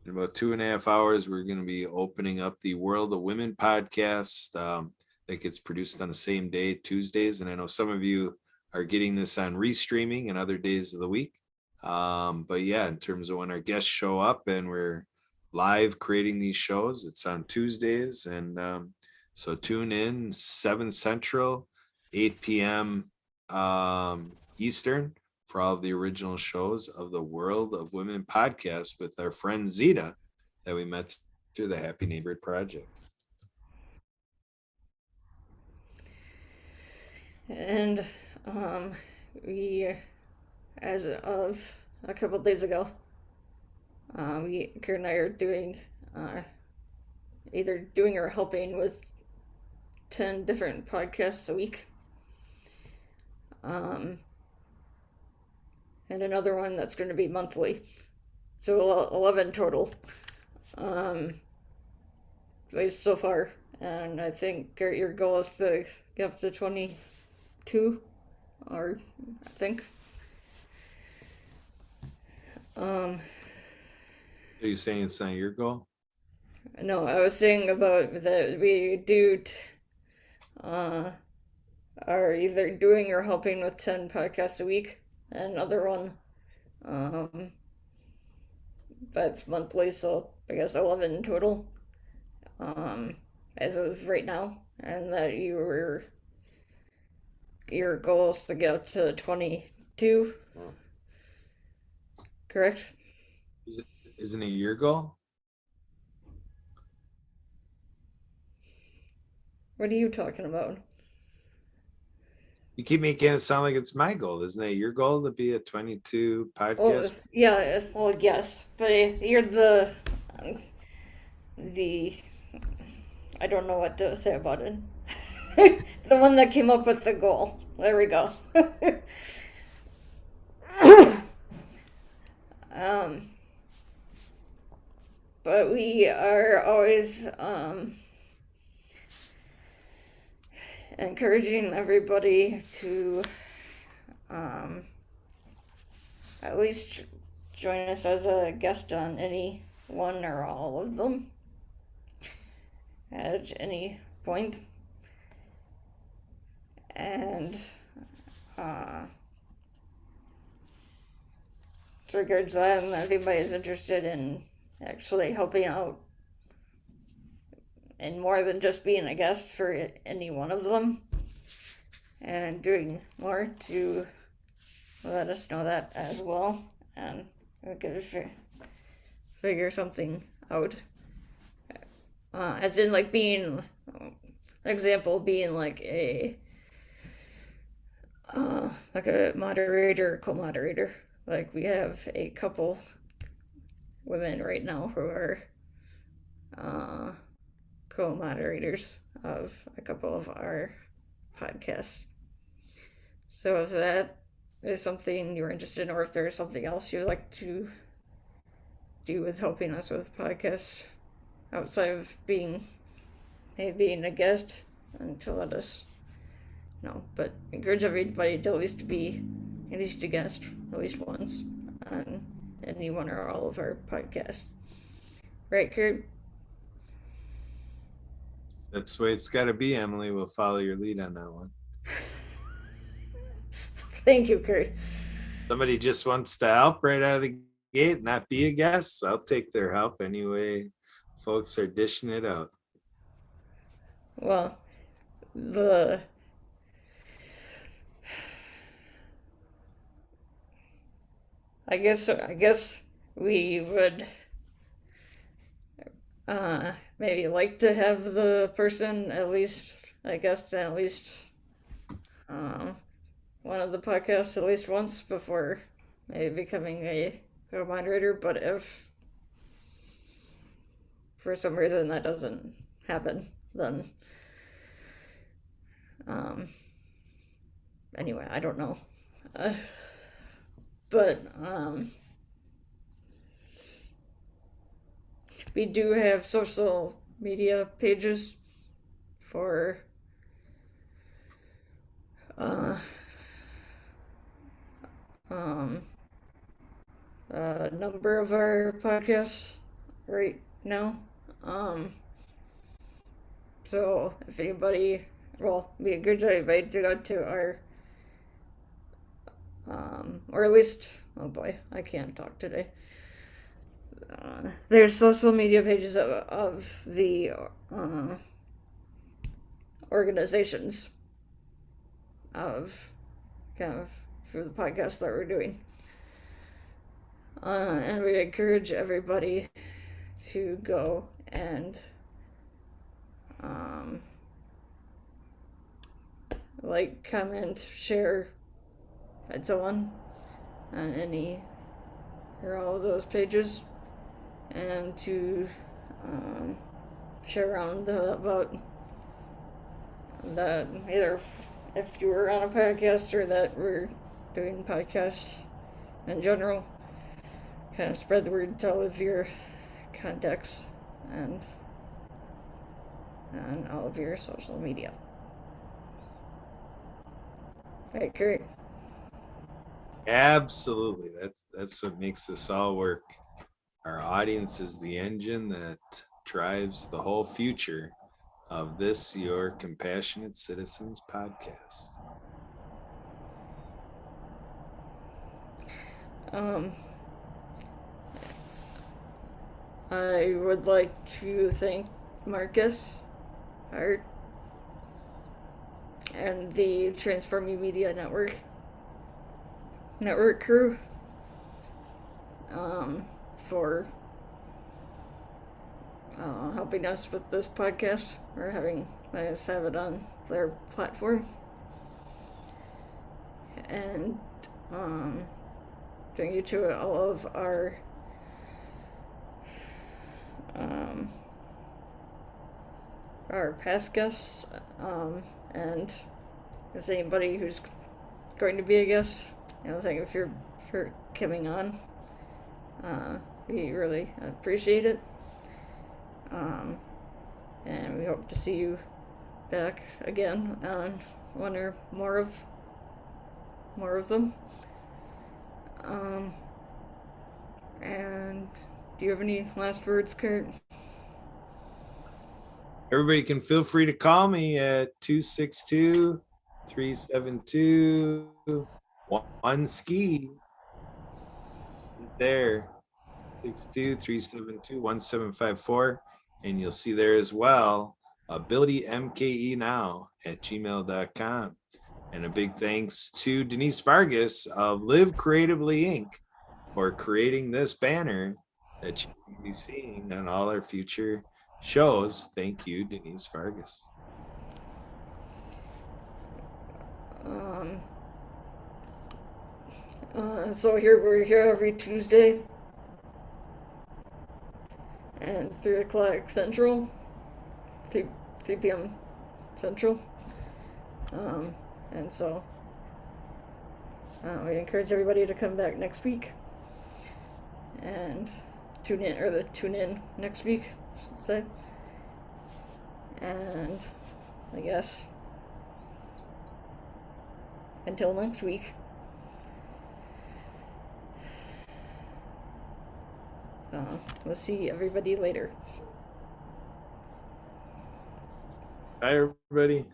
in about 2.5 hours, we're going to be opening up the World of Women podcast that gets produced on the same day, Tuesdays. And I know some of you are getting this on restreaming and other days of the week. But yeah, in terms of when our guests show up and we're live creating these shows, it's on Tuesdays. And so tune in 7 Central, 8 p.m. Eastern for all of the original shows of the World of Women podcast with our friend Zita that we met through the Happy Neighborhood Project. And we, as of a couple of days ago, Kurt and I are doing either doing or helping with 10 different podcasts a week. And another one that's going to be monthly. So 11 total. At least so far. And I think Kurt, your goal is to get up to 22, or I think. Are you saying it's not your goal? No, I was saying about that we are either doing or helping with 10 podcasts a week. Another one, but it's monthly, so I guess 11 in total, as of right now. And that your goal is to get up to 22 2, correct? Isn't it your goal? What are you talking about? You keep making it sound like it's my goal. Isn't it your goal to be a 22 Well, podcast? yeah, well, yes, but you're the I don't know what to say about it. The one that came up with the goal. There we go. um, but we are always encouraging everybody to at least join us as a guest on any one or all of them at any point. And with regards to that, if anybody is interested in actually helping out and more than just being a guest for any one of them and doing more, to let us know that as well, and we could figure something out. As in, like, being, example, being like a moderator, co-moderator. Like, we have a couple women right now who are co-moderators of a couple of our podcasts. So if that is something you're interested in, or if there's something else you'd like to do with helping us with podcasts outside of being a guest, and to let us know. But encourage everybody to at least be a guest at least once on any one or all of our podcasts. Right, Kurt? That's the way it's got to be, Emily. We'll follow your lead on that one. Thank you, Kurt. Somebody just wants to help right out of the gate, not be a guest. I'll take their help anyway. Folks are dishing it out. Well, I guess we would maybe like to have the person at least, I guess, at least one of the podcasts at least once before maybe becoming a co-moderator. But if for some reason that doesn't happen, then anyway, I don't know. But we do have social media pages for a number of our podcasts right now. So if anybody, well, we encourage everybody to go to our or at least, oh boy, I can't talk today. There's social media pages of the organizations of kind of for the podcast that we're doing. And we encourage everybody to go and like, comment, share, and so on any or all of those pages, and to share around about that, either if you were on a podcast or that we're doing podcasts in general. Kind of spread the word to all of your contacts and on all of your social media. Right, Kurt? Absolutely. That's what makes this all work. Our audience is the engine that drives the whole future of this, your Compassionate Citizens podcast. I would like to thank Marcus Hart and the Transforming Media Network network crew for helping us with this podcast, or having us have it on their platform. And thank you to all of our past guests, and as anybody who's going to be a guest, thank you for coming on. We really appreciate it, and we hope to see you back again on one or more of them. And do you have any last words, Kurt? Everybody can feel free to call me at 262-372-1ski. There, 62-372-1754. And you'll see there as well, abilitymkenow@gmail.com. And a big thanks to Denise Vargas of Live Creatively Inc. for creating this banner that you can be seeing on all our future shows. Thank you, Denise Vargas. So we're here every Tuesday and 3 o'clock Central, 3 p.m. Central. And so we encourage everybody to come back next week and tune in next week, I should say. And I guess until next week, we'll see everybody later. Bye, everybody.